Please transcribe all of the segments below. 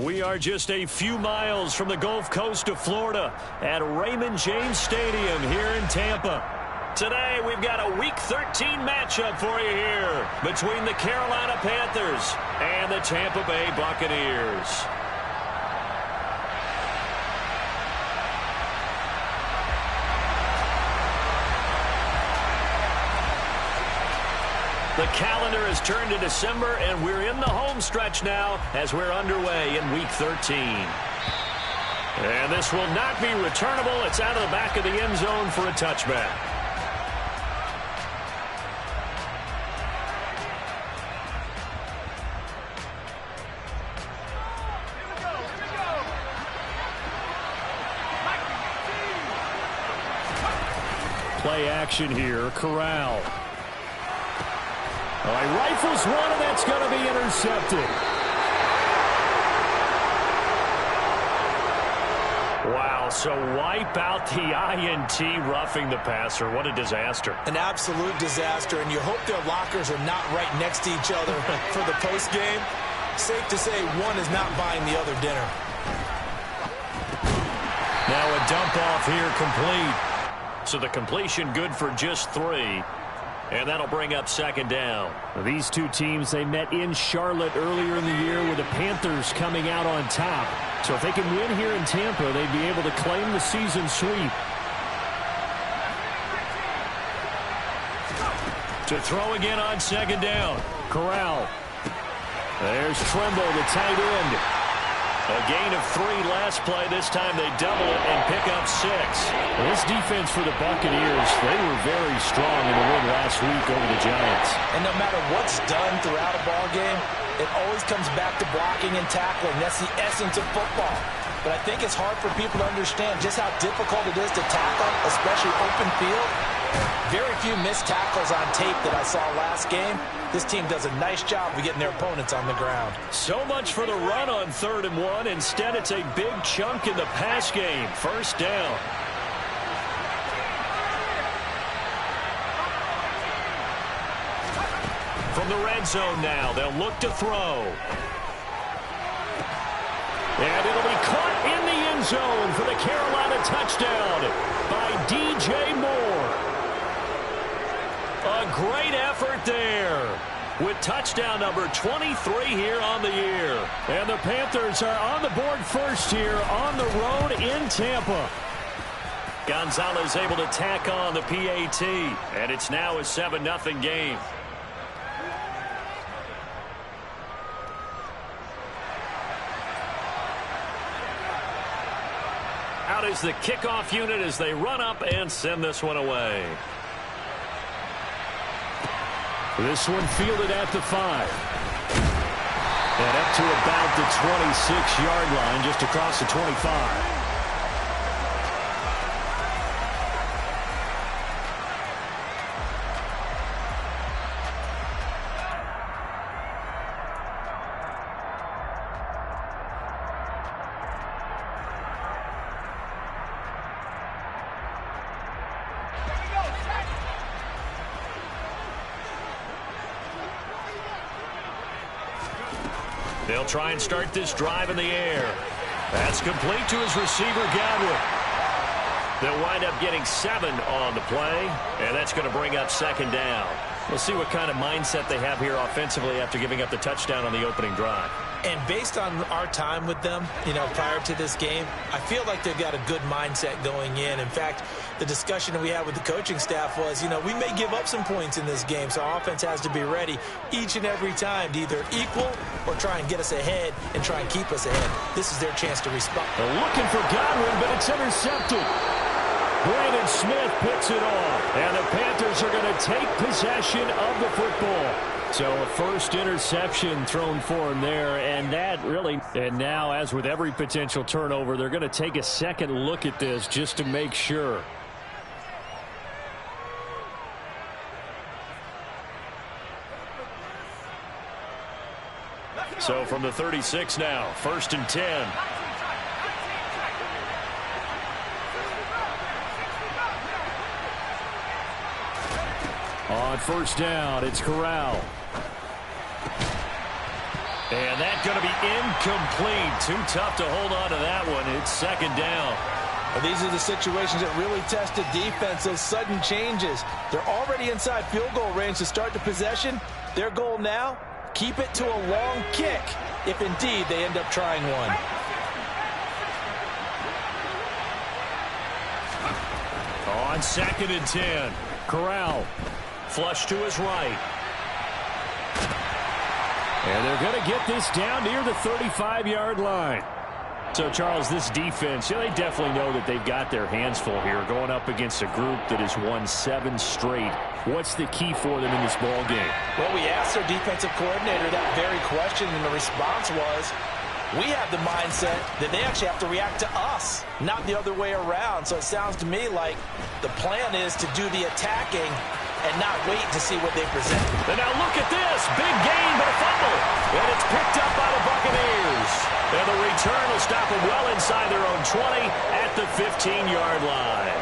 We are just a few miles from the Gulf Coast of Florida at Raymond James Stadium here in Tampa. Today, we've got a Week 13 matchup for you here between the Carolina Panthers and the Tampa Bay Buccaneers. The calendar has turned to December, and we're in the home stretch now as we're underway in Week 13. And this will not be returnable. It's out of the back of the end zone for a touchback. Play action here, Corral. He rifles one, and that's going to be intercepted. Wow, so wipe out the INT roughing the passer. What a disaster. An absolute disaster, and you hope their lockers are not right next to each other for the postgame. Safe to say one is not buying the other dinner. Now a dump off here complete. So the completion good for just 3. And that'll bring up second down. These two teams, they met in Charlotte earlier in the year with the Panthers coming out on top. So if they can win here in Tampa, they'd be able to claim the season sweep. To throw again on second down. Corral. There's Tremble, the tight end. A gain of 3 last play. This time they double it and pick up 6. Well, this defense for the Buccaneers, they were very strong in the win last week over the Giants. And no matter what's done throughout a ball game, it always comes back to blocking and tackling. That's the essence of football. But I think it's hard for people to understand just how difficult it is to tackle, especially open field. Very few missed tackles on tape that I saw last game. This team does a nice job of getting their opponents on the ground. So much for the run on 3rd and 1. Instead, it's a big chunk in the pass game. First down. From the red zone now, they'll look to throw. And it'll be caught in the end zone for the Carolina touchdown by DJ Moore. A great effort there with touchdown number 23 here on the year. And the Panthers are on the board first here on the road in Tampa. Gonzalez able to tack on the PAT, and it's now a 7-0 game. Out is the kickoff unit as they run up and send this one away. This one fielded at the 5. And up to about the 26-yard line, just across the 25. They'll try and start this drive in the air. That's complete to his receiver, Godwin. They'll wind up getting 7 on the play, and that's going to bring up second down. We'll see what kind of mindset they have here offensively after giving up the touchdown on the opening drive. And based on our time with them, prior to this game, I feel like they've got a good mindset going in. In fact, the discussion that we had with the coaching staff was, we may give up some points in this game, so our offense has to be ready each and every time to either equal or try and get us ahead and try and keep us ahead. This is their chance to respond. They're looking for Godwin, but it's intercepted. Brandon Smith picks it off, and the Panthers are going to take possession of the football. So a first interception thrown for him there, and that really, and now as with every potential turnover, they're going to take a second look at this just to make sure. So from the 36 now, 1st and 10. On first down, it's Corral. And that's going to be incomplete. Too tough to hold on to that one. It's second down. Well, these are the situations that really test the defense, those sudden changes. They're already inside field goal range to start the possession. Their goal now, keep it to a long kick, if indeed they end up trying one. On 2nd and 10, Corral, flush to his right. And they're going to get this down near the 35-yard line. So, Charles, this defense, they definitely know that they've got their hands full here going up against a group that has won 7 straight. What's the key for them in this ball game? Well, we asked their defensive coordinator that very question, and the response was, we have the mindset that they actually have to react to us, not the other way around. So it sounds to me like the plan is to do the attacking and not wait to see what they present. And now look at this. Big gain, but a fumble. And it's picked up by the Buccaneers. And the return will stop them well inside their own 20 at the 15-yard line.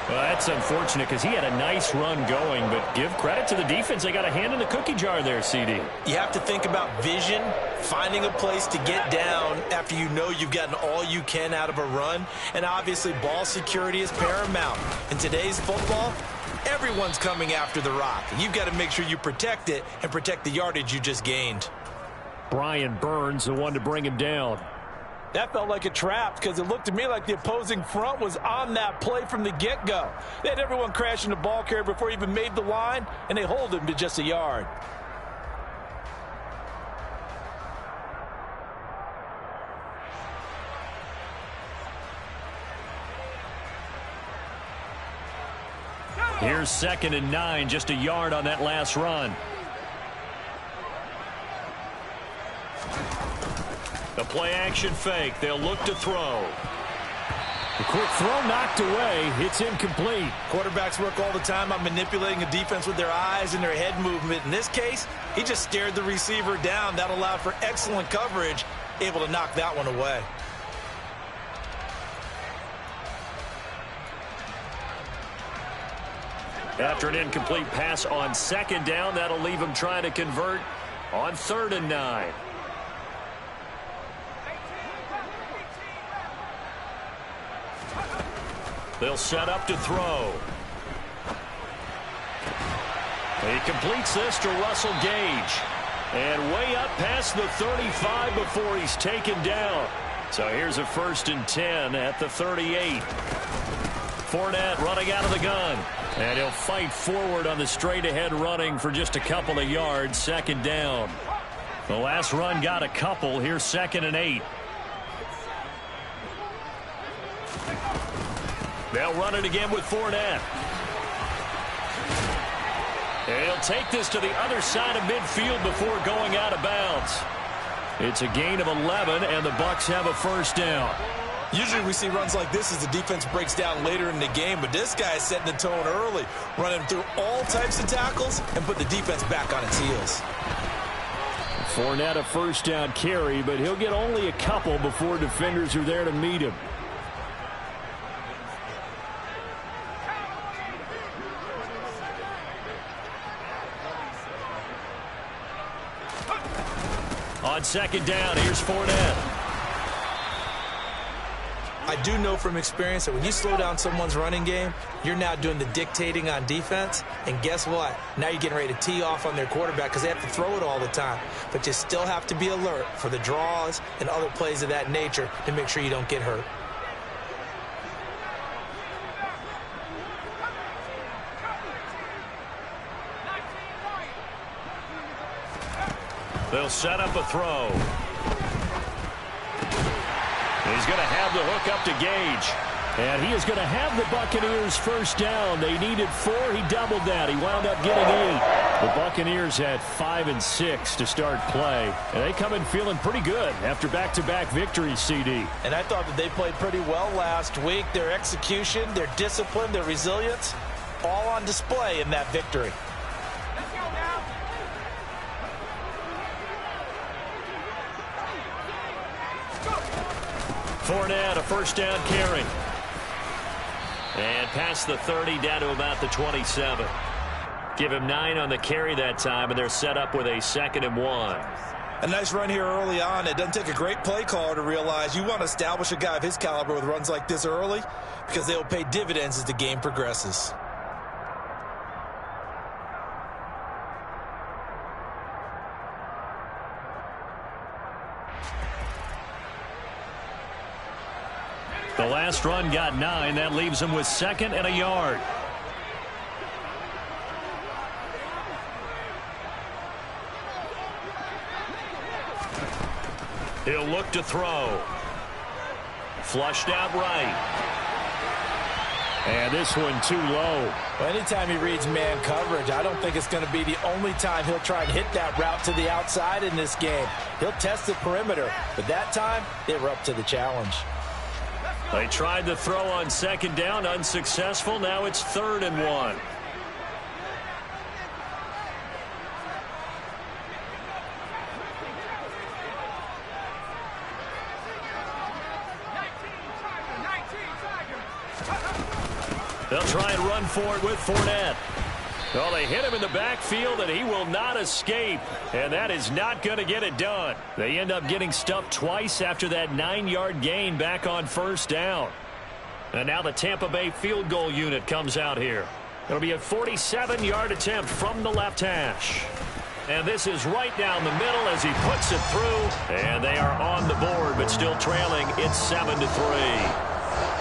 Well, that's unfortunate because he had a nice run going, but give credit to the defense. They got a hand in the cookie jar there, CD. You have to think about vision, finding a place to get down after you know you've gotten all you can out of a run, and obviously ball security is paramount. In today's football, everyone's coming after the rock. You've got to make sure you protect it and protect the yardage you just gained. Brian Burns, the one to bring him down. That felt like a trap because it looked to me like the opposing front was on that play from the get-go. They had everyone crashing the ball carrier before he even made the line, and they hold him to just a yard. Here's 2nd and 9, just a yard on that last run. The play-action fake. They'll look to throw. The quick throw knocked away. It's incomplete. Quarterbacks work all the time on manipulating a defense with their eyes and their head movement. In this case, he just stared the receiver down. That allowed for excellent coverage, able to knock that one away. After an incomplete pass on 2nd down, that'll leave him trying to convert on 3rd and 9. They'll set up to throw. He completes this to Russell Gage. And way up past the 35 before he's taken down. So here's a 1st and 10 at the 38. Fournette running out of the gun. And he'll fight forward on the straight-ahead running for just a couple of yards. 2nd down. The last run got a couple. Here's 2nd and 8. They'll run it again with Fournette. And he'll take this to the other side of midfield before going out of bounds. It's a gain of 11, and the Bucs have a 1st down. Usually we see runs like this as the defense breaks down later in the game, but this guy is setting the tone early, running through all types of tackles and put the defense back on its heels. Fournette a 1st down carry, but he'll get only a couple before defenders are there to meet him. On 2nd down, here's Fournette. I do know from experience that when you slow down someone's running game, you're now doing the dictating on defense. And guess what? Now you're getting ready to tee off on their quarterback because they have to throw it all the time. But you still have to be alert for the draws and other plays of that nature to make sure you don't get hurt. They'll set up a throw. He's going to have the hook up to Gage. And he is going to have the Buccaneers 1st down. They needed 4. He doubled that. He wound up getting 8. The Buccaneers had 5 and 6 to start play. And they come in feeling pretty good after back-to-back victories, CD. And I thought that they played pretty well last week. Their execution, their discipline, their resilience, all on display in that victory. Fournette, a 1st down carry. And past the 30, down to about the 27. Give him 9 on the carry that time, and they're set up with a 2nd and 1. A nice run here early on. It doesn't take a great play caller to realize you want to establish a guy of his caliber with runs like this early because they will pay dividends as the game progresses. The last run got 9. That leaves him with 2nd and a yard. He'll look to throw. Flushed out right. And this one too low. Well, anytime he reads man coverage, I don't think it's going to be the only time he'll try and hit that route to the outside in this game. He'll test the perimeter, but that time they were up to the challenge. They tried the throw on 2nd down, unsuccessful. Now it's 3rd and 1. They'll try and run for it with Fournette. Well, they hit him in the backfield, and he will not escape. And that is not going to get it done. They end up getting stuffed twice after that 9-yard gain back on 1st down. And now the Tampa Bay field goal unit comes out here. It'll be a 47-yard attempt from the left hash. And this is right down the middle as he puts it through. And they are on the board, but still trailing. It's 7-3.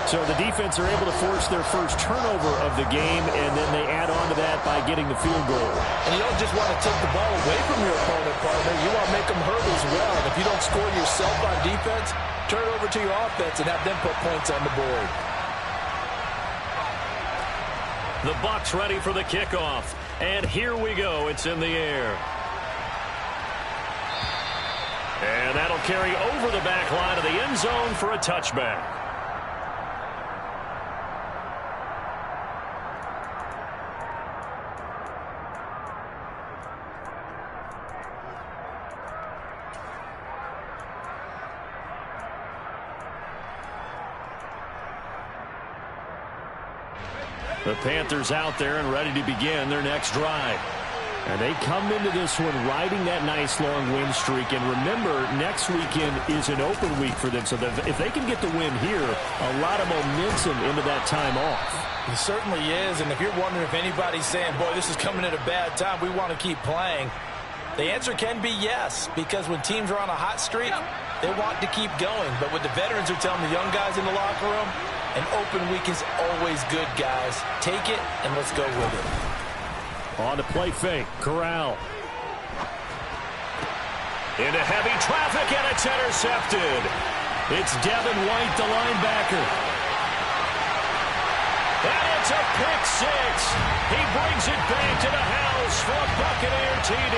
So the defense are able to force their first turnover of the game, and then they add on to that by getting the field goal. And you don't just want to take the ball away from your opponent, partner. You want to make them hurt as well. And if you don't score yourself on defense, turn it over to your offense and have them put points on the board. The Bucs ready for the kickoff. And here we go. It's in the air. And that'll carry over the back line of the end zone for a touchback. The Panthers out there and ready to begin their next drive. And they come into this one riding that nice long win streak. And remember, next weekend is an open week for them. So if they can get the win here, a lot of momentum into that time off. It certainly is. And if you're wondering if anybody's saying, boy, this is coming at a bad time, we want to keep playing, the answer can be yes. Because when teams are on a hot streak, they want to keep going. But what the veterans are telling the young guys in the locker room, an open week is always good, guys. Take it, and let's go with it. On the play fake, Corral. Into heavy traffic, and it's intercepted. It's Devin White, the linebacker. And it's a pick six. He brings it back to the house for a Buccaneer TD.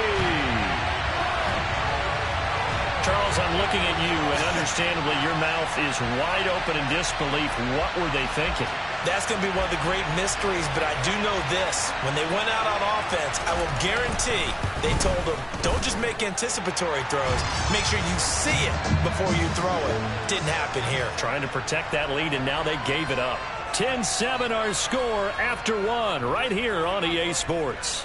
Charles, I'm looking at you, and understandably your mouth is wide open in disbelief. What were they thinking? That's going to be one of the great mysteries, but I do know this. When they went out on offense, I will guarantee they told them, don't just make anticipatory throws. Make sure you see it before you throw it. Didn't happen here. Trying to protect that lead, and now they gave it up. 10-7 our score after one right here on EA Sports.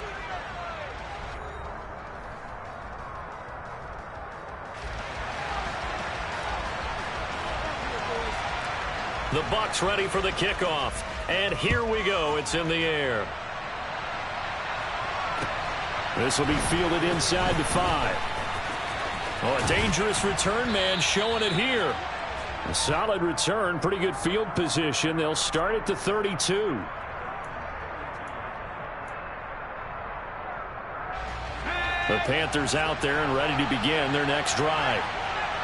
The Bucs ready for the kickoff. And here we go. It's in the air. This will be fielded inside the 5. Oh, a dangerous return man showing it here. A solid return. Pretty good field position. They'll start at the 32. The Panthers out there and ready to begin their next drive.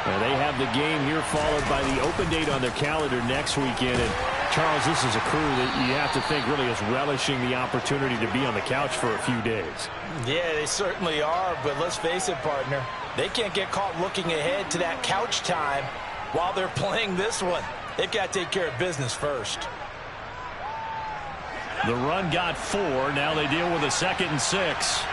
And they have the game here followed by the open date on their calendar next weekend. And Charles, this is a crew that you have to think really is relishing the opportunity to be on the couch for a few days. Yeah, they certainly are. But let's face it, partner, they can't get caught looking ahead to that couch time while they're playing this one. They've got to take care of business first. The run got 4. Now they deal with a 2nd and 6.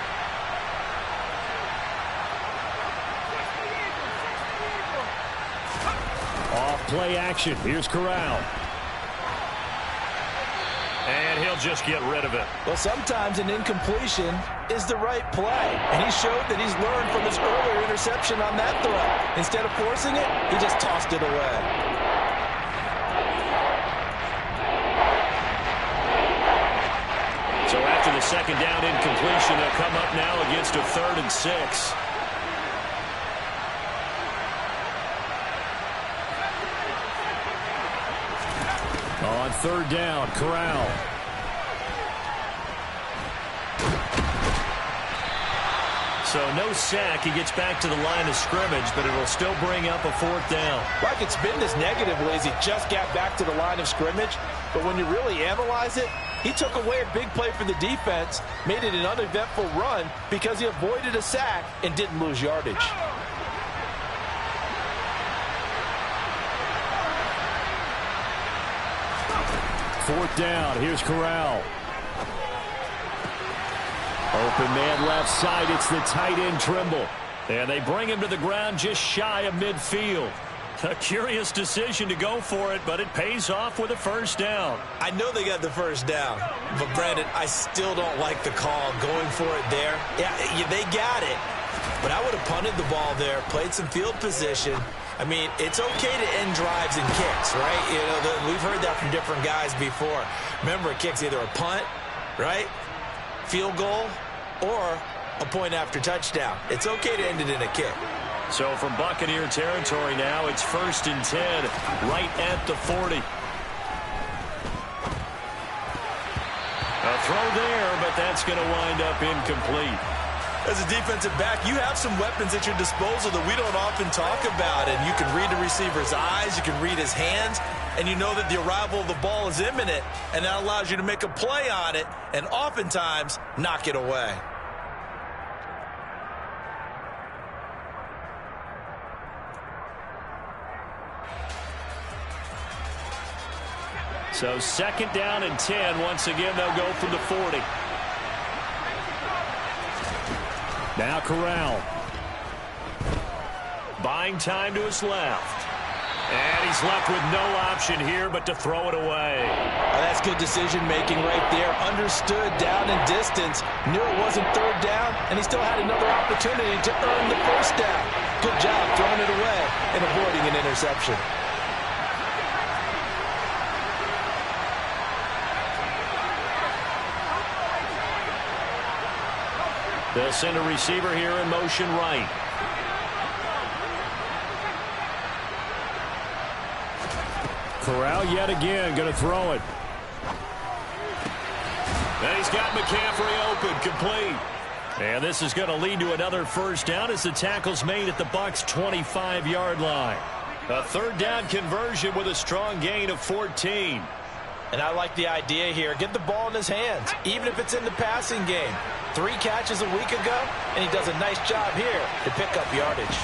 Off play action. Here's Corral. And he'll just get rid of it. Well, sometimes an incompletion is the right play. And he showed that he's learned from his earlier interception on that throw. Instead of forcing it, he just tossed it away. So after the second down incompletion, they'll come up now against a 3rd and 6. On 3rd down, Corral. So no sack. He gets back to the line of scrimmage, but it'll still bring up a 4th down. Like it's been this negatively as he just got back to the line of scrimmage. But when you really analyze it, he took away a big play for the defense, made it an uneventful run because he avoided a sack and didn't lose yardage. Fourth down. Here's Corral. Open man left side. It's the tight end Trimble. And they bring him to the ground just shy of midfield. A curious decision to go for it, but it pays off with a 1st down. I know they got the 1st down, but Brandon, I still don't like the call going for it there. Yeah, they got it, but I would have punted the ball there, played some field position. I mean, it's okay to end drives and kicks, right? You know, we've heard that from different guys before. Remember, a kick's either a punt, right, field goal, or a point after touchdown. It's okay to end it in a kick. So from Buccaneer territory now, it's 1st and 10, right at the 40. A throw there, but that's going to wind up incomplete. As a defensive back, you have some weapons at your disposal that we don't often talk about. And you can read the receiver's eyes, you can read his hands, and you know that the arrival of the ball is imminent. And that allows you to make a play on it and oftentimes knock it away. So 2nd down and 10. Once again, they'll go from the 40. Now Corral. Buying time to his left. And he's left with no option here but to throw it away. Oh, that's good decision-making right there. Understood down and distance. Knew it wasn't 3rd down, and he still had another opportunity to earn the 1st down. Good job throwing it away and avoiding an interception. They'll send a receiver here in motion right. Corral yet again going to throw it. And he's got McCaffrey open, complete. And this is going to lead to another 1st down as the tackle's made at the Bucs' 25-yard line. A 3rd down conversion with a strong gain of 14. And I like the idea here. Get the ball in his hands, even if it's in the passing game. 3 catches a week ago, and he does a nice job here to pick up yardage.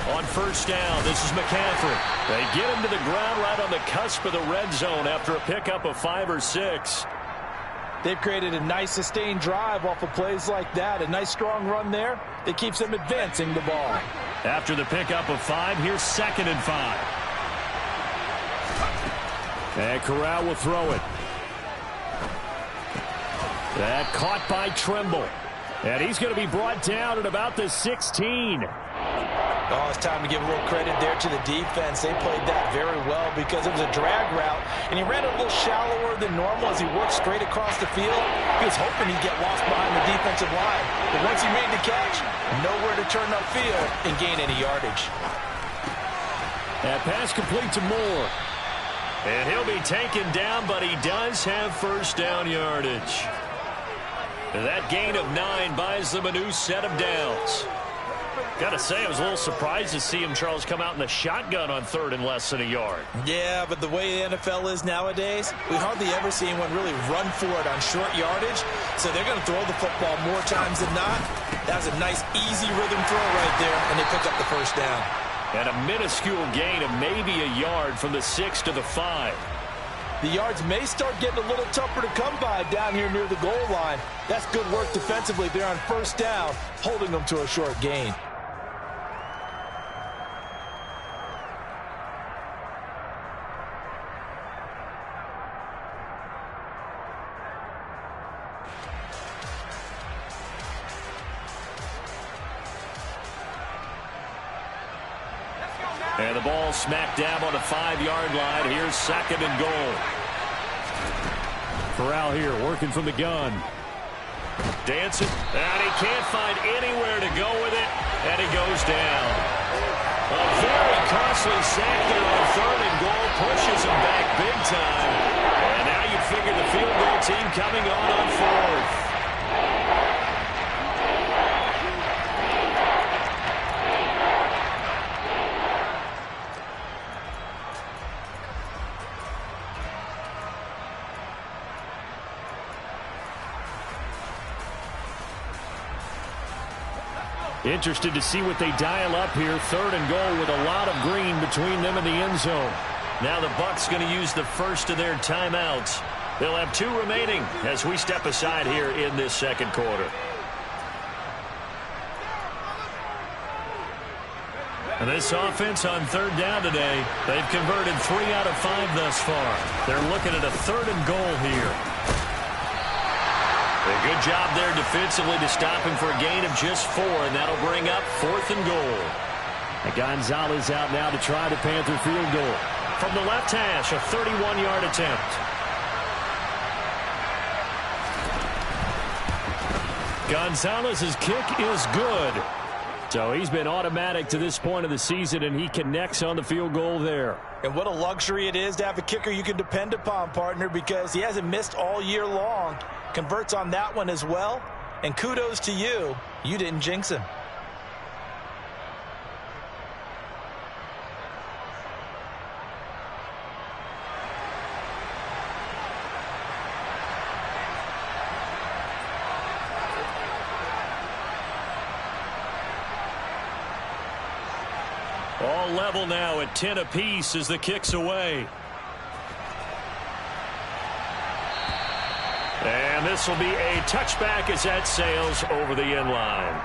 On 1st down, this is McCaffrey. They get him to the ground right on the cusp of the red zone after a pickup of 5 or 6. They've created a nice sustained drive off of plays like that. A nice strong run there that keeps them advancing the ball. After the pickup of 5, here's 2nd and 5. And Corral will throw it. That caught by Trimble. And he's going to be brought down at about the 16. Oh, it's time to give a little credit there to the defense. They played that very well because it was a drag route, and he ran a little shallower than normal as he worked straight across the field. He was hoping he'd get lost behind the defensive line. But once he made the catch, nowhere to turn upfield and gain any yardage. That pass complete to Moore. And he'll be taken down, but he does have 1st down yardage. That gain of 9 buys them a new set of downs. Got to say, I was a little surprised to see him, Charles, come out in the shotgun on 3rd and less than a yard. Yeah, but the way the NFL is nowadays, we hardly ever see anyone really run for it on short yardage. So they're going to throw the football more times than not. That was a nice, easy rhythm throw right there, and they pick up the 1st down. And a minuscule gain of maybe a yard from the 6 to the 5. The yards may start getting a little tougher to come by down here near the goal line. That's good work defensively there on 1st down, holding them to a short gain. And the ball smack dab on the 5-yard line. Here's 2nd and goal. Corral here working from the gun. Dancing. And he can't find anywhere to go with it. And he goes down. A very costly sack there on 3rd and goal. Pushes him back big time. And now you figure the field goal team coming on 4th. Interested to see what they dial up here. 3rd and goal with a lot of green between them and the end zone. Now the Bucs going to use the first of their timeouts. They'll have 2 remaining as we step aside here in this 2nd quarter. And this offense on 3rd down today, they've converted 3 out of 5 thus far. They're looking at a 3rd and goal here. A good job there defensively to stop him for a gain of just 4, and that'll bring up 4th and goal. And Gonzalez out now to try the Panther field goal. From the left hash, a 31-yard attempt. Gonzalez's kick is good. So he's been automatic to this point of the season, and he connects on the field goal there. And what a luxury it is to have a kicker you can depend upon, partner, because he hasn't missed all year long. Converts on that one as well. And kudos to you. You didn't jinx him. All level now at 10 apiece as the kick's away. And this will be a touchback as that sails over the end line.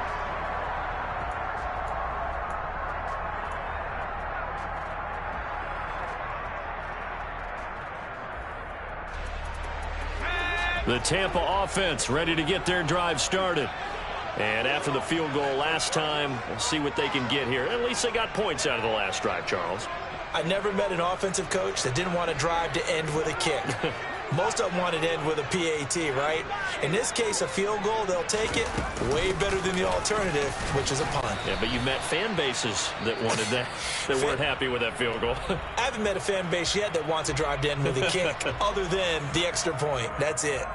The Tampa offense ready to get their drive started. And after the field goal last time, we'll see what they can get here. At least they got points out of the last drive, Charles. I never met an offensive coach that didn't want to drive to end with a kick. Most of them wanted to end with a PAT, right? In this case, a field goal, they'll take it. Way better than the alternative, which is a punt. Yeah, but you met fan bases that wanted that, that weren't happy with that field goal. I haven't met a fan base yet that wants to drive to end with a kick, other than the extra point. That's it.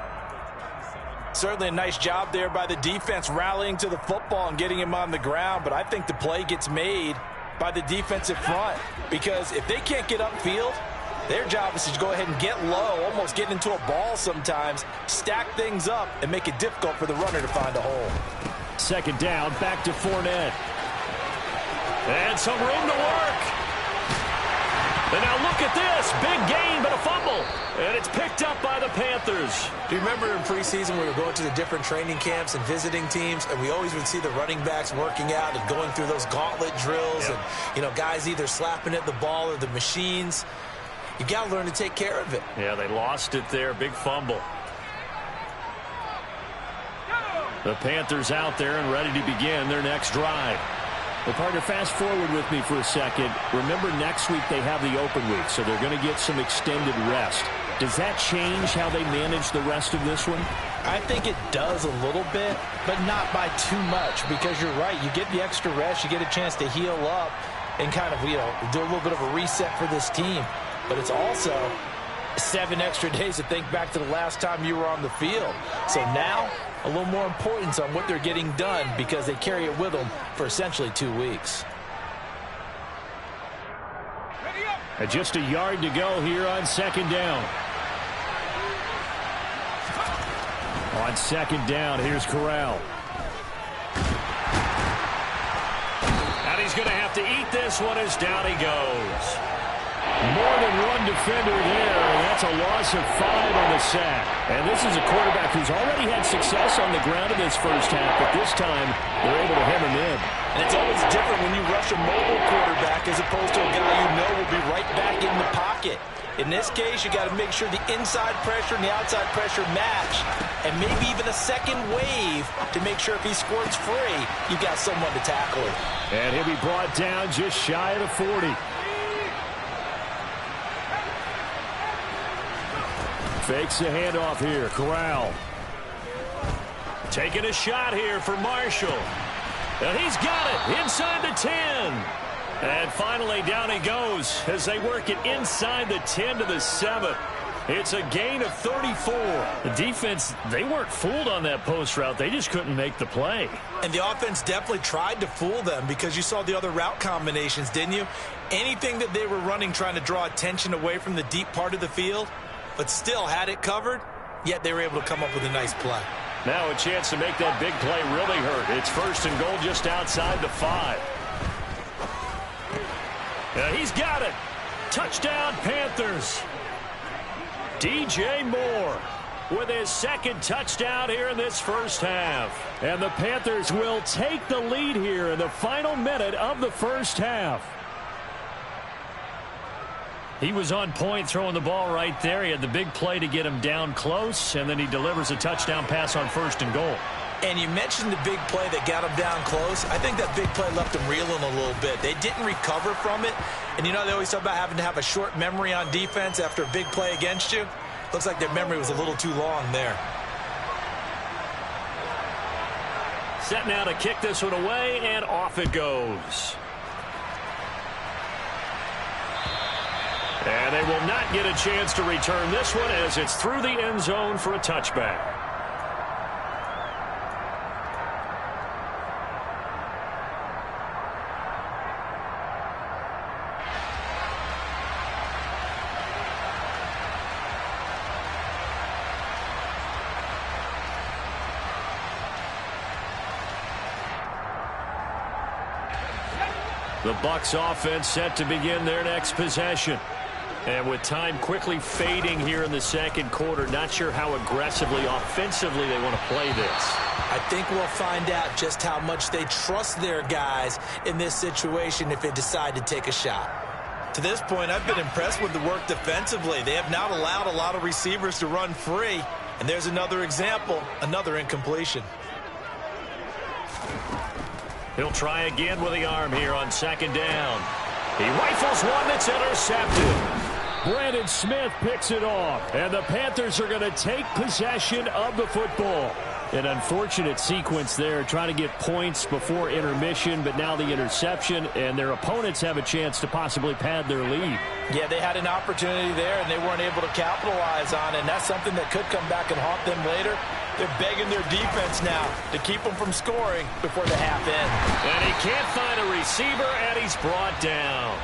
Certainly a nice job there by the defense rallying to the football and getting him on the ground, but I think the play gets made by the defensive front, because if they can't get upfield, their job is to go ahead and get low, almost get into a ball sometimes, stack things up, and make it difficult for the runner to find a hole. 2nd down, back to Fournette. And some room to work. And now look at this. Big gain, but a fumble. And it's picked up by the Panthers. Do you remember in preseason we were going to the different training camps and visiting teams, and we always would see the running backs working out and going through those gauntlet drills, and, you know, guys either slapping at the ball or the machines. You got to learn to take care of it. Yeah, they lost it there. Big fumble. The Panthers out there and ready to begin their next drive. Well, partner, fast forward with me for a second. Remember, next week they have the open week, so they're going to get some extended rest. Does that change how they manage the rest of this one? I think it does a little bit, but not by too much, because you're right. You get the extra rest, you get a chance to heal up and kind of, you know, do a little bit of a reset for this team. But it's also 7 extra days to think back to the last time you were on the field. So now, a little more importance on what they're getting done, because they carry it with them for essentially 2 weeks. And just a yard to go here on 2nd down. On 2nd down, here's Corral. And he's going to have to eat this one as down he goes. More than one defender there, and that's a loss of 5 on the sack. And this is a quarterback who's already had success on the ground in this first half, but this time they're able to hem him in. And it's always different when you rush a mobile quarterback as opposed to a guy you know will be right back in the pocket. In this case, you got to make sure the inside pressure and the outside pressure match, and maybe even a second wave to make sure if he squirts free, you've got someone to tackle him. And he'll be brought down just shy of the 40. Fakes the handoff here. Corral. Taking a shot here for Marshall. And he's got it inside the 10. And finally down he goes as they work it inside the 10 to the 7. It's a gain of 34. The defense, they weren't fooled on that post route. They just couldn't make the play. And the offense definitely tried to fool them because you saw the other route combinations, didn't you? Anything that they were running trying to draw attention away from the deep part of the field, but still had it covered, yet they were able to come up with a nice play. Now a chance to make that big play really hurt. It's 1st and goal just outside the 5. He's got it. Touchdown, Panthers. DJ Moore with his 2nd touchdown here in this first half. And the Panthers will take the lead here in the final minute of the first half. He was on point throwing the ball right there. He had the big play to get him down close, and then he delivers a touchdown pass on 1st and goal. And you mentioned the big play that got him down close. I think that big play left him reeling a little bit. They didn't recover from it. And you know they always talk about having to have a short memory on defense after a big play against you. Looks like their memory was a little too long there. Set now to kick this one away, and off it goes. And they will not get a chance to return this one as it's through the end zone for a touchback. The Bucs offense set to begin their next possession. And with time quickly fading here in the second quarter, not sure how aggressively, offensively they want to play this. I think we'll find out just how much they trust their guys in this situation if they decide to take a shot. To this point, I've been impressed with the work defensively. They have not allowed a lot of receivers to run free. And there's another example, another incompletion. He'll try again with the arm here on 2nd down. He rifles one that's intercepted. Brandon Smith picks it off, and the Panthers are going to take possession of the football. An unfortunate sequence there, trying to get points before intermission, but now the interception, and their opponents have a chance to possibly pad their lead. Yeah, they had an opportunity there, and they weren't able to capitalize on it, and that's something that could come back and haunt them later. They're begging their defense now to keep them from scoring before the half ends. And he can't find a receiver, and he's brought down.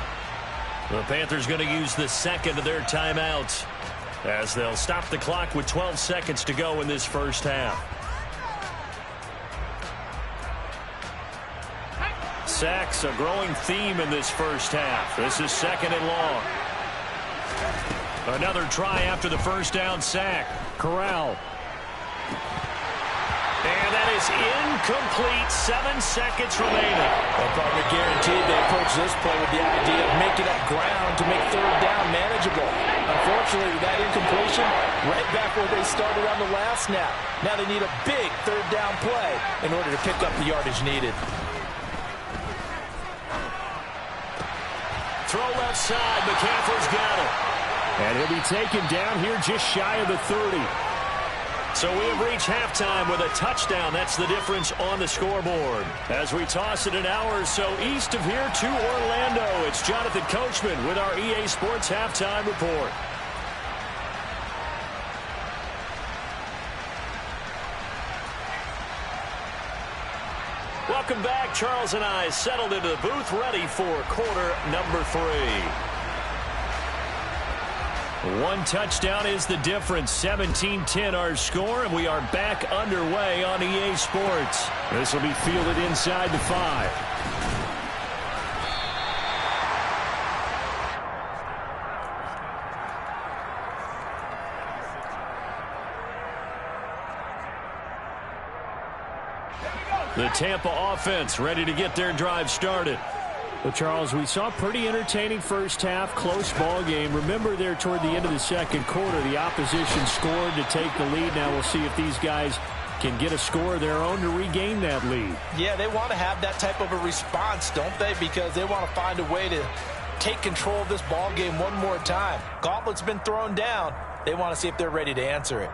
The Panthers going to use the 2nd of their timeouts as they'll stop the clock with 12 seconds to go in this first half. Sacks, a growing theme in this first half. This is 2nd and long. Another try after the first down sack. Corral. And that is incomplete. 7 seconds remaining. Well, probably guaranteed they approach this play with the idea of making up ground to make 3rd down manageable. Unfortunately, with that incompletion, right back where they started on the last snap. Now they need a big 3rd down play in order to pick up the yardage needed. Throw left side. McCaffrey's got it. And he'll be taken down here just shy of the 30. So we have reached halftime with a touchdown. That's the difference on the scoreboard. As we toss it an hour or so east of here to Orlando, it's Jonathan Coachman with our EA Sports Halftime Report. Welcome back. Charles and I settled into the booth ready for quarter number 3. One touchdown is the difference. 17-10 our score, and we are back underway on EA Sports. This will be fielded inside the 5. The Tampa offense ready to get their drive started. Well, Charles, we saw a pretty entertaining first half, close ball game. Remember there toward the end of the second quarter, the opposition scored to take the lead. Now we'll see if these guys can get a score of their own to regain that lead. Yeah, they want to have that type of a response, don't they? Because they want to find a way to take control of this ball game one more time. Gauntlet's been thrown down. They want to see if they're ready to answer it.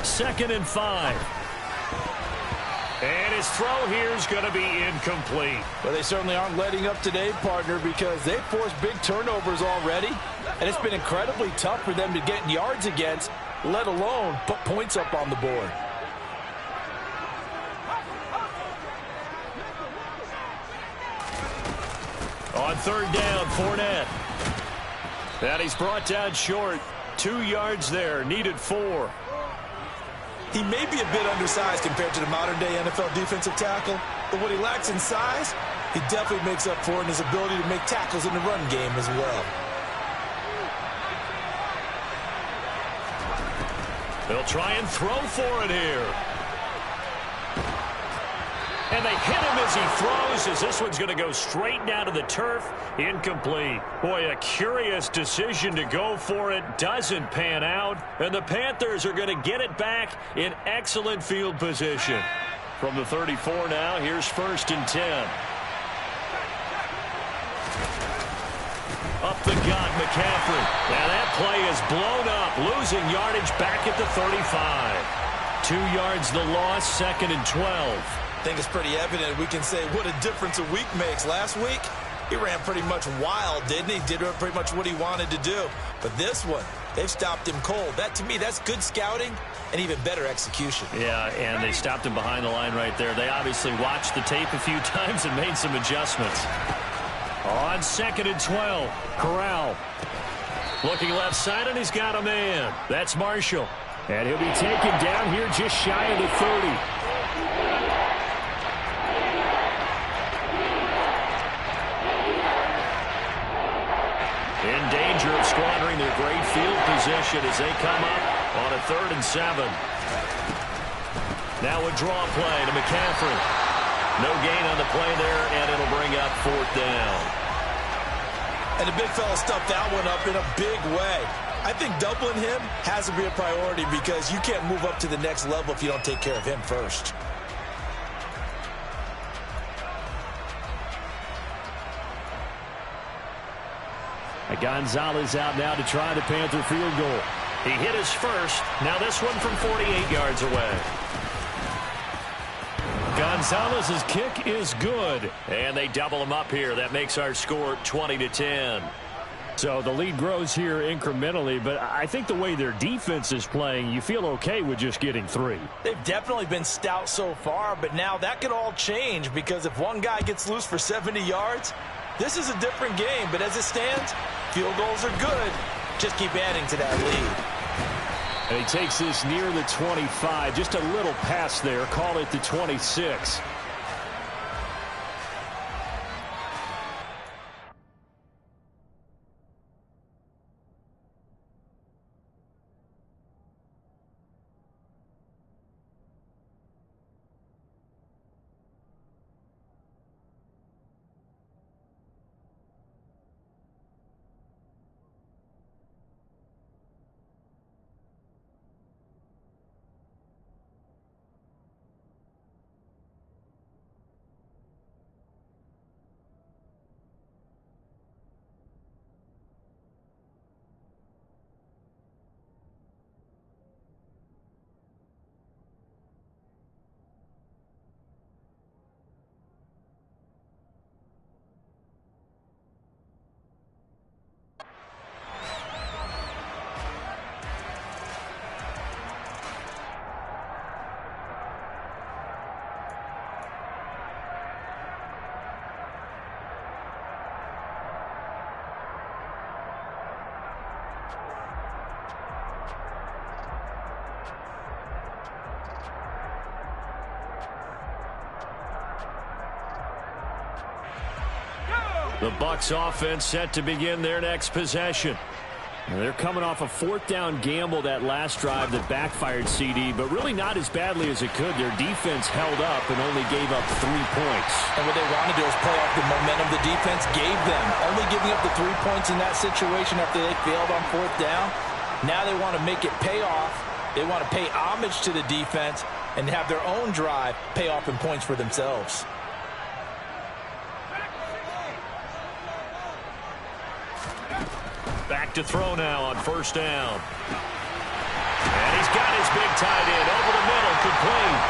Second and 5. And his throw here is going to be incomplete. Well, they certainly aren't letting up today, partner, because they've forced big turnovers already. And it's been incredibly tough for them to get yards against, let alone put points up on the board. On third down, Fournette. And he's brought down short. 2 yards there, needed 4. He may be a bit undersized compared to the modern-day NFL defensive tackle, but what he lacks in size, he definitely makes up for in his ability to make tackles in the run game as well. They'll try and throw for it here. And they hit him as he throws, as this one's going to go straight down to the turf. Incomplete. Boy, a curious decision to go for it. Doesn't pan out. And the Panthers are going to get it back in excellent field position. From the 34 now, here's 1st and 10. Up the gut, McCaffrey. Now that play is blown up, losing yardage back at the 35. 2 yards the loss, 2nd and 12. I think it's pretty evident. We can say what a difference a week makes. Last week, he ran pretty much wild, didn't he? Did pretty much what he wanted to do. But this one, they've stopped him cold. That, to me, that's good scouting and even better execution. Yeah, and they stopped him behind the line right there. They obviously watched the tape a few times and made some adjustments. On 2nd and 12, Corral. Looking left side, and he's got a man. That's Marshall. And he'll be taken down here just shy of the 30. In danger of squandering their great field position as they come up on a 3rd and 7. Now a draw play to McCaffrey. No gain on the play there, and it'll bring up 4th down. And the big fella stuffed that one up in a big way. I think doubling him has to be a priority because you can't move up to the next level if you don't take care of him first. Gonzalez out now to try the Panther field goal. He hit his first. Now this one from 48 yards away. Gonzalez's kick is good. And they double him up here. That makes our score 20-10. So the lead grows here incrementally, but I think the way their defense is playing, you feel okay with just getting 3. They've definitely been stout so far, but now that could all change because if one guy gets loose for 70 yards, this is a different game. But as it stands, field goals are good. Just keep adding to that lead. And he takes this near the 25. Just a little pass there. Call it the 26. The Bucs offense set to begin their next possession. And they're coming off a 4th down gamble that last drive that backfired CD, but really not as badly as it could. Their defense held up and only gave up 3 points. And what they want to do is play off the momentum the defense gave them. Only giving up the 3 points in that situation after they failed on 4th down. Now they want to make it pay off. They want to pay homage to the defense and have their own drive pay off in points for themselves. Back to throw now on first down. And he's got his big tight end over the middle, complete.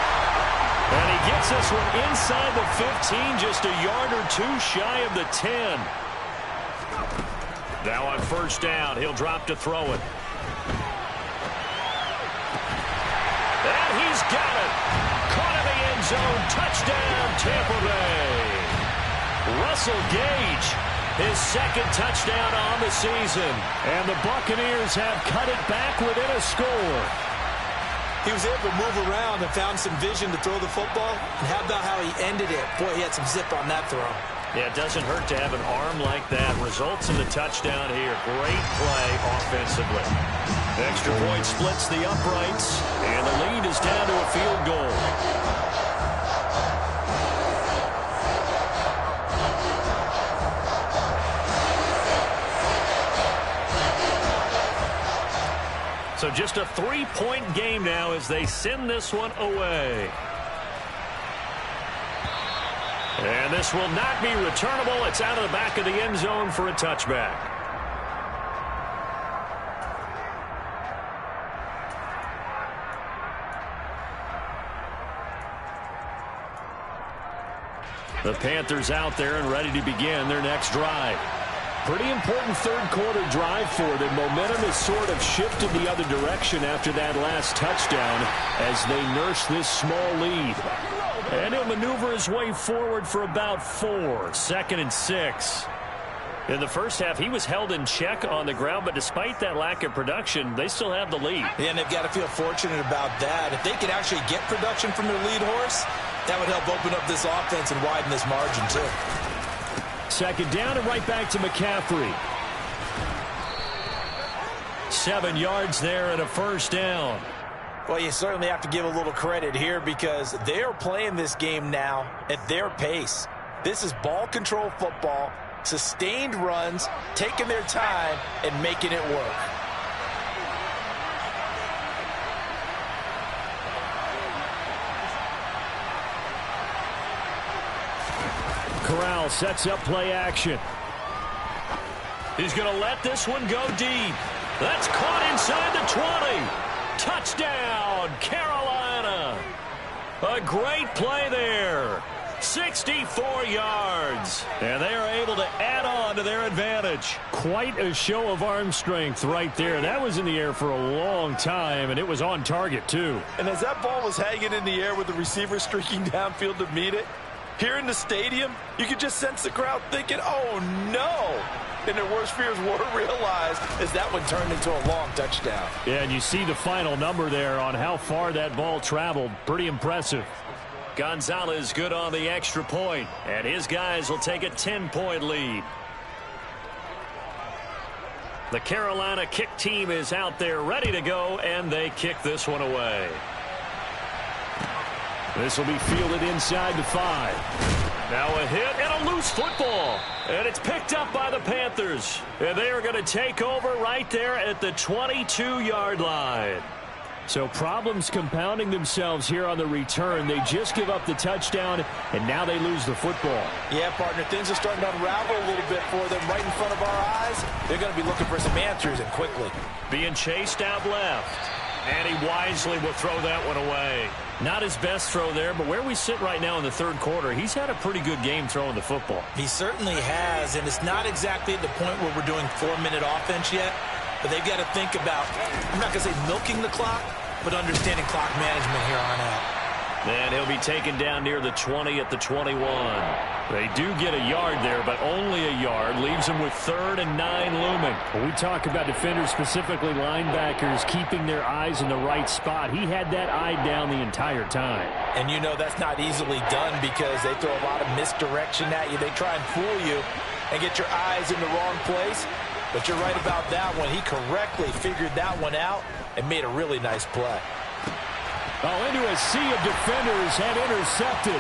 And he gets this one inside the 15, just a yard or two shy of the 10. Now on first down, he'll drop to throw it. And he's got it. Caught in the end zone. Touchdown, Tampa Bay. Russell Gage, his second touchdown on the season. And the Buccaneers have cut it back within a score. He was able to move around and found some vision to throw the football. And how about how he ended it? Boy, he had some zip on that throw. Yeah, it doesn't hurt to have an arm like that. Results in the touchdown here. Great play offensively. Extra point splits the uprights, and the lead is down to a field goal. So just a 3-point game now as they send this one away. And this will not be returnable. It's out of the back of the end zone for a touchback. The Panthers out there and ready to begin their next drive. Pretty important third-quarter drive for them. Momentum has sort of shifted the other direction after that last touchdown as they nurse this small lead. And he'll maneuver his way forward for about 4. 2nd and 6. In the first half, he was held in check on the ground, but despite that lack of production, they still have the lead. Yeah, and they've got to feel fortunate about that. If they could actually get production from their lead horse, that would help open up this offense and widen this margin, too. 2nd down and right back to McCaffrey. 7 yards there and a first down. Well, you certainly have to give a little credit here because they are playing this game now at their pace. This is ball control football, sustained runs, taking their time, and making it work. Corral sets up play action. He's going to let this one go deep. That's caught inside the 20. Touchdown, Carolina. A great play there. 64 yards. And they are able to add on to their advantage. Quite a show of arm strength right there. That was in the air for a long time, and it was on target, too. And as that ball was hanging in the air with the receiver streaking downfield to meet it, here in the stadium, you could just sense the crowd thinking, oh, no. And their worst fears were realized as that one turned into a long touchdown. Yeah, and you see the final number there on how far that ball traveled. Pretty impressive. Gonzalez good on the extra point, and his guys will take a 10-point lead. The Carolina kick team is out there ready to go, and they kick this one away. This will be fielded inside the 5. Now a hit and a loose football. And it's picked up by the Panthers. And they are going to take over right there at the 22-yard line. So problems compounding themselves here on the return. They just give up the touchdown, and now they lose the football. Yeah, partner, things are starting to unravel a little bit for them right in front of our eyes. They're going to be looking for some answers and quickly. Being chased out left. And he wisely will throw that one away. Not his best throw there, but where we sit right now in the third quarter, he's had a pretty good game throwing the football. He certainly has, and it's not exactly at the point where we're doing 4-minute offense yet, but they've got to think about, I'm not going to say milking the clock, but understanding clock management here on out. And he'll be taken down near the 20 at the 21. They do get a yard there, but only a yard. Leaves them with 3rd and 9 looming. When we talk about defenders, specifically linebackers, keeping their eyes in the right spot. He had that eye down the entire time. And you know that's not easily done because they throw a lot of misdirection at you. They try and fool you and get your eyes in the wrong place. But you're right about that one. He correctly figured that one out and made a really nice play. Oh, into a sea of defenders had intercepted.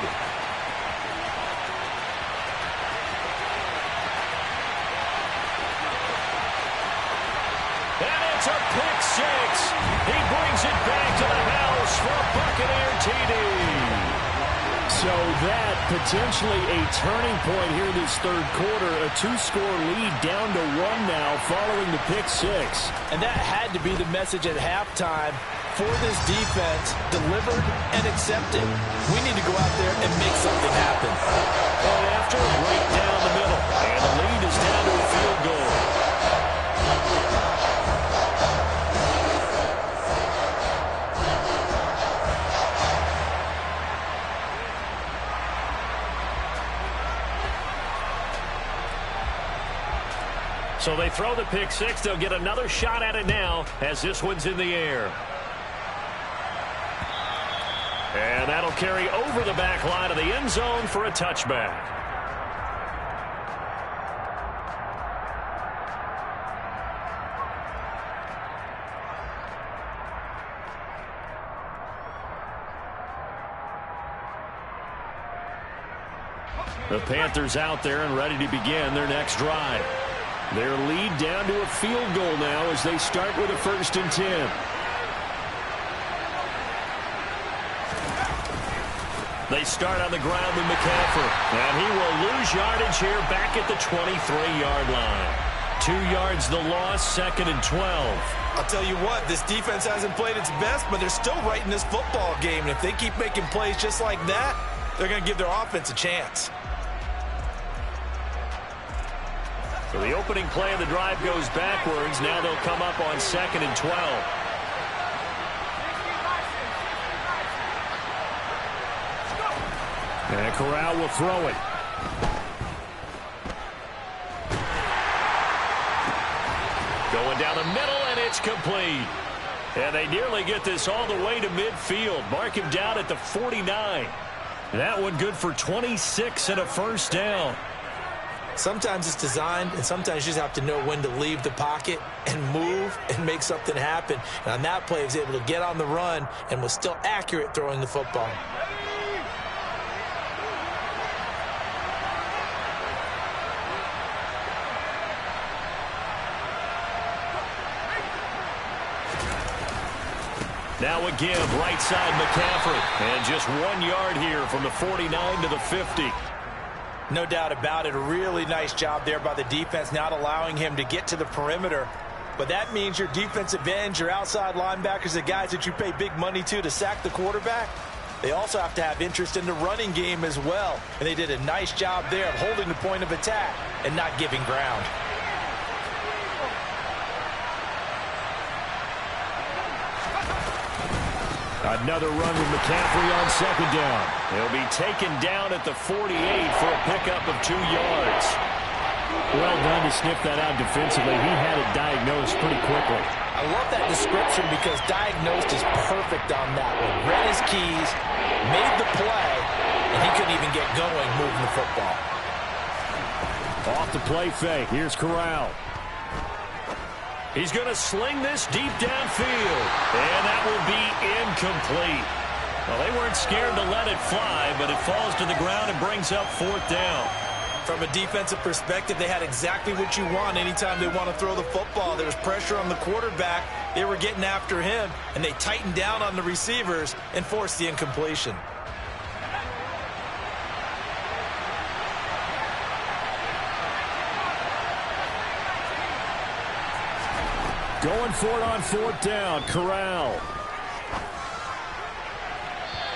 And it's a pick 6. He brings it back to the house for a Buccaneer TD. So that potentially a turning point here in this third quarter. A 2-score lead down to 1 now following the pick six. And that had to be the message at halftime for this defense, delivered and accepted. We need to go out there and make something happen. And after, right down the middle. And the lead is down to a field goal. So they throw the pick six. They'll get another shot at it now as this one's in the air. And that'll carry over the back line of the end zone for a touchback. The Panthers out there and ready to begin their next drive. Their lead down to a field goal now as they start with a 1st and 10. They start on the ground with McCaffrey. And he will lose yardage here back at the 23-yard line. 2 yards the loss, 2nd and 12. I'll tell you what, this defense hasn't played its best, but they're still right in this football game. And if they keep making plays just like that, they're going to give their offense a chance. So the opening play of the drive goes backwards. Now they'll come up on 2nd and 12. And Corral will throw it. Going down the middle, and it's complete. And they nearly get this all the way to midfield. Mark him down at the 49. That one good for 26 and a 1st down. Sometimes it's designed, and sometimes you just have to know when to leave the pocket and move and make something happen. And on that play, he was able to get on the run and was still accurate throwing the football. Now again, right side McCaffrey. And just 1 yard here from the 49 to the 50. No doubt about it. A really nice job there by the defense, not allowing him to get to the perimeter. But that means your defensive ends, your outside linebackers, the guys that you pay big money to sack the quarterback, they also have to have interest in the running game as well. And they did a nice job there of holding the point of attack and not giving ground. Another run with McCaffrey on 2nd down. He'll be taken down at the 48 for a pickup of 2 yards. Well done to sniff that out defensively. He had it diagnosed pretty quickly. I love that description because diagnosed is perfect on that one. Read his keys, made the play, and he couldn't even get going moving the football. Off the play fake. Here's Corral. He's going to sling this deep downfield. And that will be incomplete. Well, they weren't scared to let it fly, but it falls to the ground and brings up 4th down. From a defensive perspective, they had exactly what you want anytime they want to throw the football. There was pressure on the quarterback. They were getting after him, and they tightened down on the receivers and forced the incompletion. Going for it on 4th down. Corral.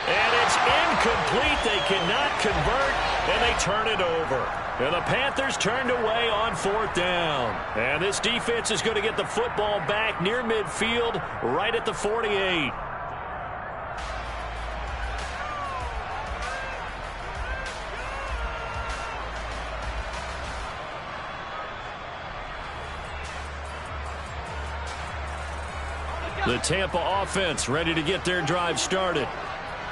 And it's incomplete. They cannot convert, and they turn it over. And the Panthers turned away on 4th down. And this defense is going to get the football back near midfield, right at the 48. The Tampa offense ready to get their drive started.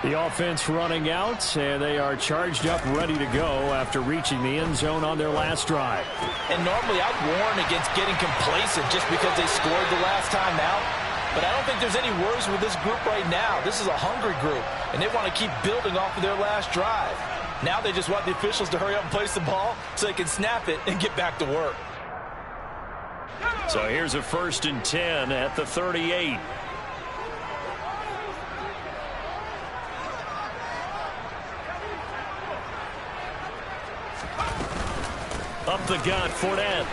The offense running out, and they are charged up, ready to go after reaching the end zone on their last drive. And normally I'd warn against getting complacent just because they scored the last time out. But I don't think there's any worries with this group right now. This is a hungry group, and they want to keep building off of their last drive. Now they just want the officials to hurry up and place the ball so they can snap it and get back to work. So here's a 1st and 10 at the 38. the gut. Fournette.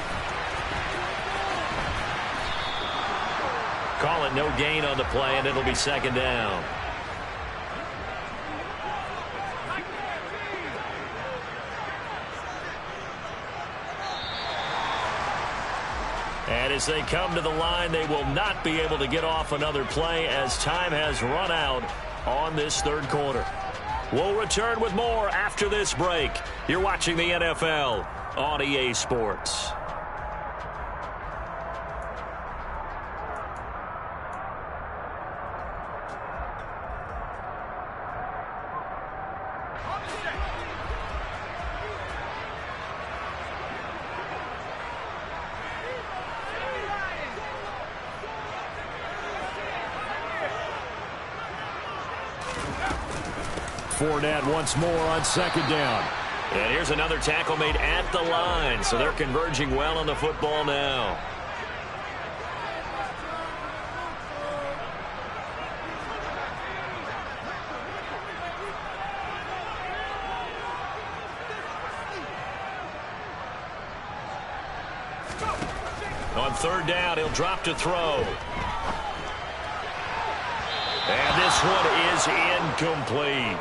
Call it no gain on the play, and it'll be second down. And as they come to the line, they will not be able to get off another play as time has run out on this third quarter. We'll return with more after this break. You're watching the NFL on EA Sports. Fournette once more on second down. And here's another tackle made at the line, so they're converging well on the football now. On third down, he'll drop to throw. And this one is incomplete.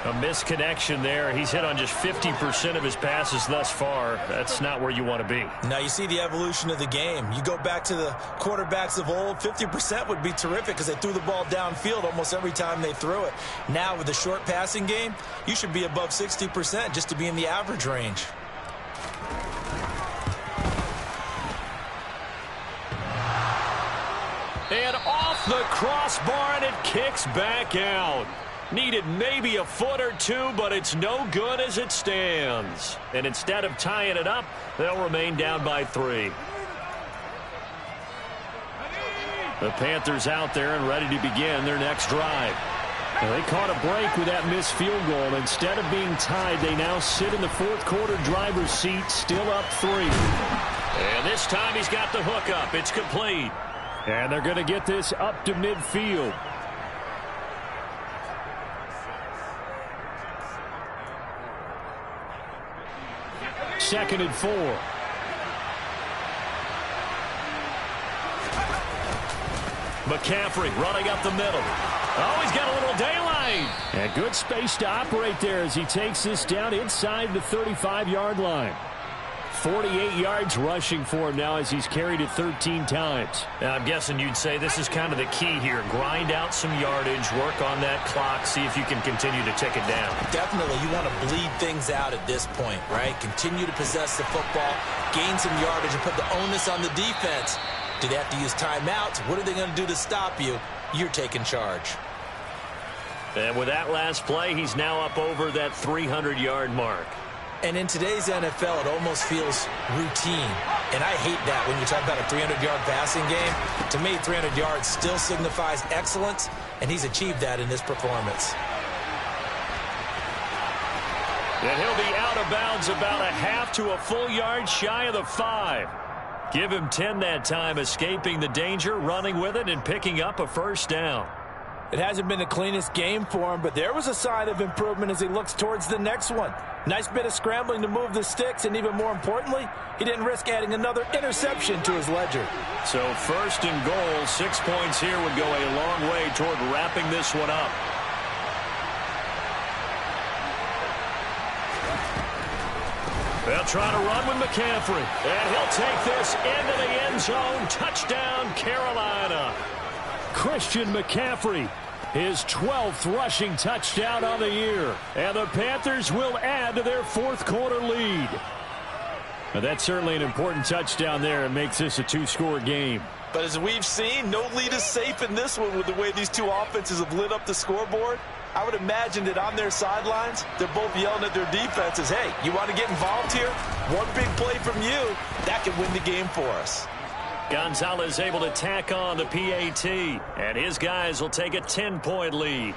A misconnection there. He's hit on just 50% of his passes thus far. That's not where you want to be. Now you see the evolution of the game. You go back to the quarterbacks of old, 50% would be terrific because they threw the ball downfield almost every time they threw it. Now with the short passing game, you should be above 60% just to be in the average range. And off the crossbar, and it kicks back out. Needed maybe a foot or two, but it's no good as it stands. And instead of tying it up, they'll remain down by 3. The Panthers out there and ready to begin their next drive. Now, they caught a break with that missed field goal. Instead of being tied, they now sit in the fourth quarter driver's seat, still up 3. And this time he's got the hook up. It's complete. And they're going to get this up to midfield. Second and 4. McCaffrey running up the middle. Oh, he's got a little daylight. And good space to operate there as he takes this down inside the 35-yard line. 48 yards rushing for him now as he's carried it 13 times. Now, I'm guessing you'd say this is kind of the key here. Grind out some yardage, work on that clock, see if you can continue to tick it down. Definitely, you want to bleed things out at this point, right? Continue to possess the football, gain some yardage, and put the onus on the defense. Do they have to use timeouts? What are they going to do to stop you? You're taking charge. And with that last play, he's now up over that 300-yard mark. And in today's NFL, it almost feels routine. And I hate that when you talk about a 300-yard passing game. To me, 300 yards still signifies excellence, and he's achieved that in this performance. And he'll be out of bounds about a half to a full yard shy of the 5. Give him 10 that time, escaping the danger, running with it, and picking up a first down. It hasn't been the cleanest game for him, but there was a sign of improvement as he looks towards the next one. Nice bit of scrambling to move the sticks, and even more importantly, he didn't risk adding another interception to his ledger. So first and goal, 6 points here would go a long way toward wrapping this one up. They'll try to run with McCaffrey, and he'll take this into the end zone. Touchdown, Carolina. Christian McCaffrey, his 12th rushing touchdown on the year. And the Panthers will add to their fourth quarter lead. Now, that's certainly an important touchdown there. It makes this a 2-score game. But as we've seen, no lead is safe in this one with the way these two offenses have lit up the scoreboard. I would imagine that on their sidelines, they're both yelling at their defenses, hey, you want to get involved here? One big play from you, that can win the game for us. Gonzalez able to tack on the PAT, and his guys will take a 10-point lead.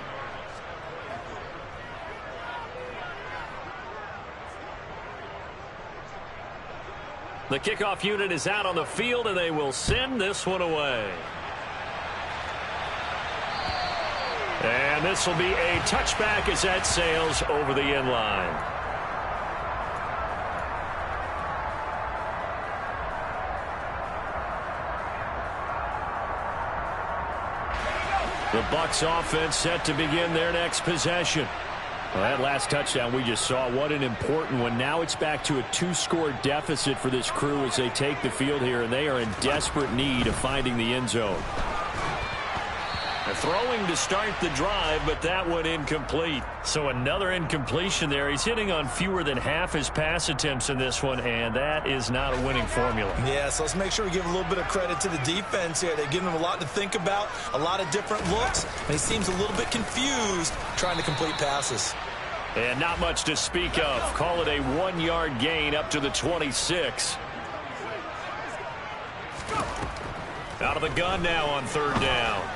The kickoff unit is out on the field, and they will send this one away. And this will be a touchback as that sails over the end line. The Bucs offense set to begin their next possession. Well, that last touchdown we just saw, what an important one. Now it's back to a 2-score deficit for this crew as they take the field here, and they are in desperate need of finding the end zone. Throwing to start the drive, but that one incomplete. So another incompletion there. He's hitting on fewer than half his pass attempts in this one, and that is not a winning formula. Yeah, so let's make sure we give a little bit of credit to the defense here. They're giving him a lot to think about, a lot of different looks, and he seems a little bit confused trying to complete passes. And not much to speak of. Call it a 1-yard gain up to the 26. Out of the gun now on third down.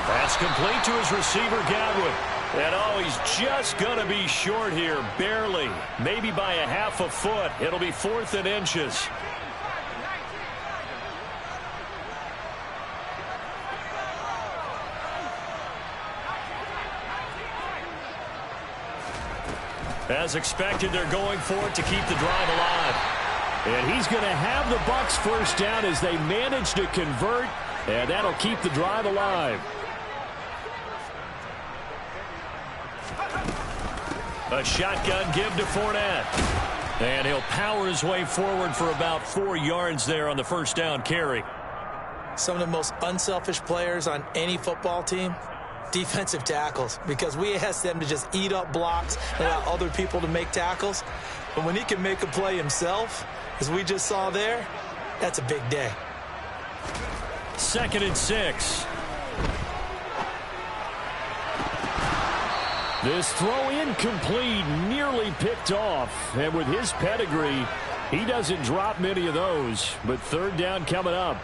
Pass complete to his receiver, Godwin. And oh, he's just going to be short here, barely. Maybe by a half a foot. It'll be 4th and inches. As expected, they're going for it to keep the drive alive. And he's going to have the Bucs first down as they manage to convert, and that'll keep the drive alive. A shotgun give to Fournette. And he'll power his way forward for about 4 yards there on the first down carry. Some of the most unselfish players on any football team, defensive tackles, because we ask them to just eat up blocks and allow other people to make tackles. But when he can make a play himself, as we just saw there, that's a big day. 2nd and 6. This throw incomplete, nearly picked off. And with his pedigree, he doesn't drop many of those. But third down coming up.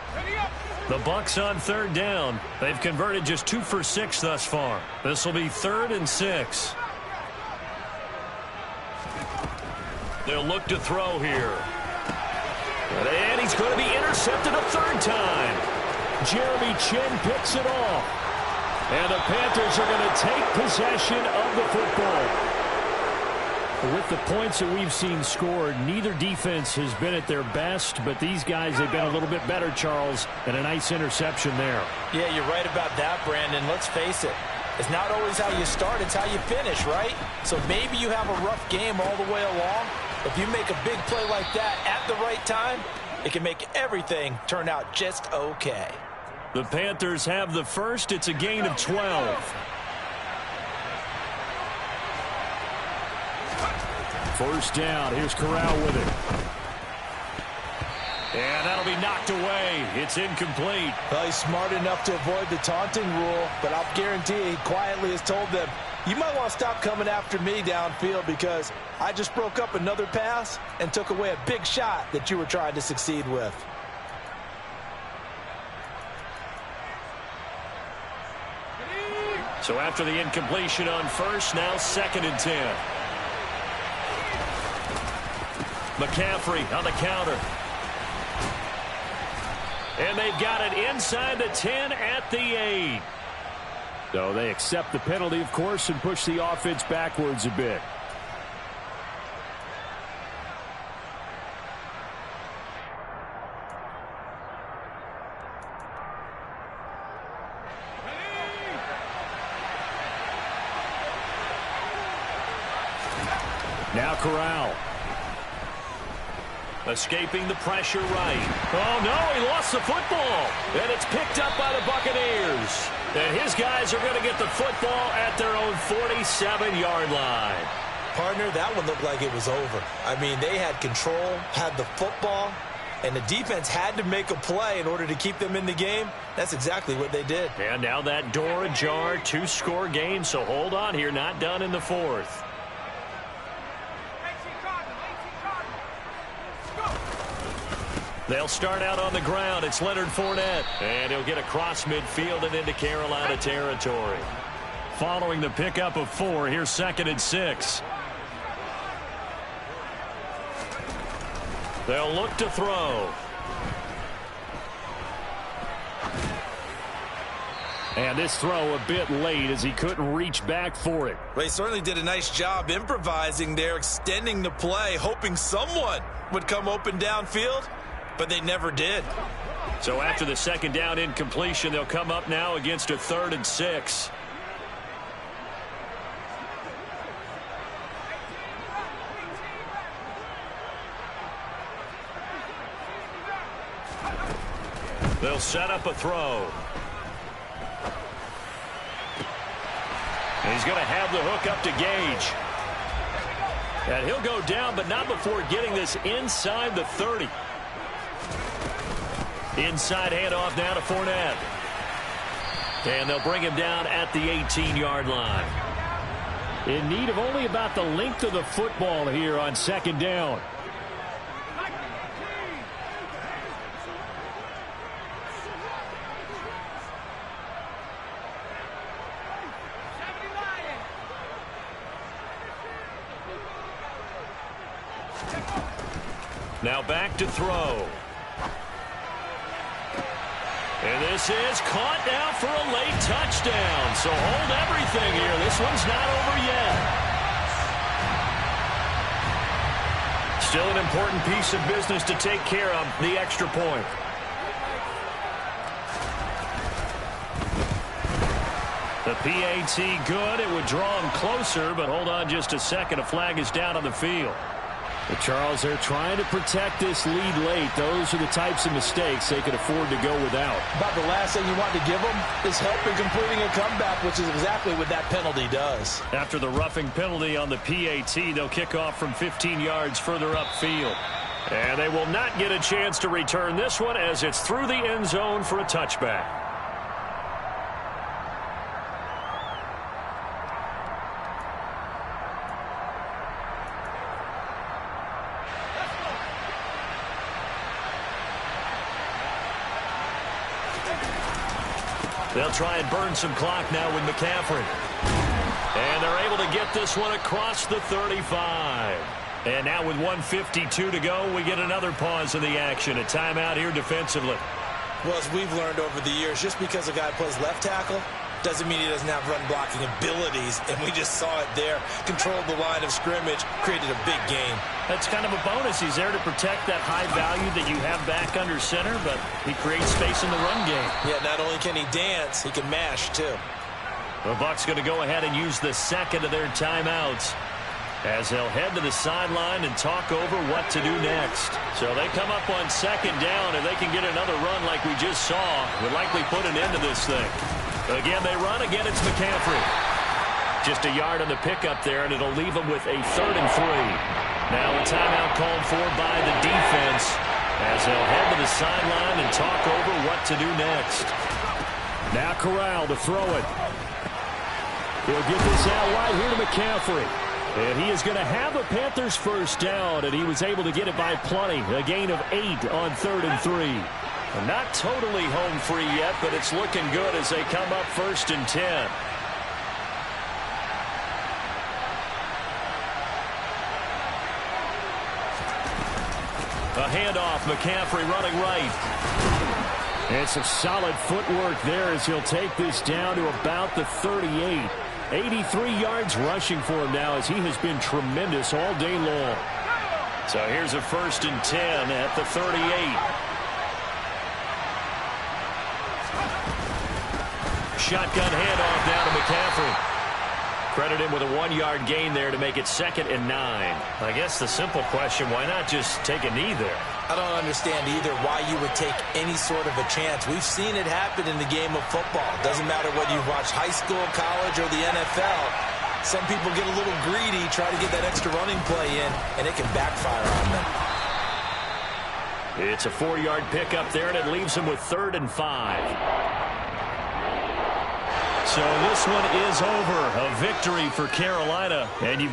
The Bucs on third down. They've converted just 2 for 6 thus far. This will be 3rd and 6. They'll look to throw here. And he's going to be intercepted a 3rd time. Jeremy Chin picks it off. And the Panthers are going to take possession of the football. With the points that we've seen scored, neither defense has been at their best, but these guys have been a little bit better, Charles, and a nice interception there. Yeah, you're right about that, Brandon. Let's face it. It's not always how you start, it's how you finish, right? So maybe you have a rough game all the way along. If you make a big play like that at the right time, it can make everything turn out just okay. The Panthers have the first. It's a gain of 12. First down. Here's Corral with it. And that'll be knocked away. It's incomplete. Well, he's smart enough to avoid the taunting rule, but I'll guarantee he quietly has told them, you might want to stop coming after me downfield because I just broke up another pass and took away a big shot that you were trying to succeed with. So after the incompletion on first, now 2nd and 10. McCaffrey on the counter. And they've got it inside the 10 at the 8. So they accept the penalty, of course, and push the offense backwards a bit. Now Corral. Escaping the pressure right. Oh, no, he lost the football. And it's picked up by the Buccaneers. And his guys are going to get the football at their own 47-yard line. Partner, that one looked like it was over. I mean, they had control, had the football, and the defense had to make a play in order to keep them in the game. That's exactly what they did. And now that door ajar, 2-score game, so hold on here, not done in the 4th. They'll start out on the ground. It's Leonard Fournette. And he'll get across midfield and into Carolina territory. Following the pickup of 4, here's 2nd and 6. They'll look to throw. And this throw a bit late as he couldn't reach back for it. Well, he certainly did a nice job improvising there, extending the play, hoping someone would come open downfield, but they never did. So after the second down incompletion, they'll come up now against a 3rd and 6. They'll set up a throw. He's going to have the hook up to Gage. And he'll go down, but not before getting this inside the 30. Inside handoff now to Fournette. And they'll bring him down at the 18-yard line. In need of only about the length of the football here on second down. Now back to throw. And this is caught now for a late touchdown. So hold everything here. This one's not over yet. Still an important piece of business to take care of, the extra point. The PAT good. It would draw him closer, but hold on just a second. A flag is down on the field. But Charles, they're trying to protect this lead late. Those are the types of mistakes they could afford to go without. About the last thing you want to give them is help in completing a comeback, which is exactly what that penalty does. After the roughing penalty on the PAT, they'll kick off from 15 yards further upfield. And they will not get a chance to return this one as it's through the end zone for a touchback. They'll try and burn some clock now with McCaffrey. And they're able to get this one across the 35. And now with 1:52 to go, we get another pause in the action. A timeout here defensively. Well, as we've learned over the years, just because a guy plays left tackle doesn't mean he doesn't have run blocking abilities. And we just saw it there. Controlled the line of scrimmage, created a big gain. That's kind of a bonus. He's there to protect that high value that you have back under center, but he creates space in the run game. Yeah, not only can he dance, he can mash, too. The Bucs going to go ahead and use the second of their timeouts as they'll head to the sideline and talk over what to do next. So they come up on second down, and they can get another run like we just saw. Would likely put an end to this thing. Again, they run. Again, it's McCaffrey. Just a yard on the pickup there, and it'll leave them with a 3rd and 3. Now a timeout called for by the defense as they'll head to the sideline and talk over what to do next. Now Corral to throw it. He'll get this out wide here to McCaffrey. And he is going to have a Panthers first down, and he was able to get it by plenty. A gain of 8 on 3rd and 3. Not totally home free yet, but it's looking good as they come up 1st and 10. A handoff, McCaffrey running right. And some solid footwork there as he'll take this down to about the 38. 83 yards rushing for him now as he has been tremendous all day long. So here's a 1st and 10 at the 38. Shotgun handoff down to McCaffrey. Credit him with a 1-yard gain there to make it 2nd and 9. I guess the simple question, why not just take a knee there? I don't understand either why you would take any sort of a chance. We've seen it happen in the game of football. Doesn't matter whether you watch high school, college, or the NFL. Some people get a little greedy, try to get that extra running play in, and it can backfire on them. It's a 4-yard pickup there, and it leaves them with 3rd and 5. So this one is over. A victory for Carolina, and you've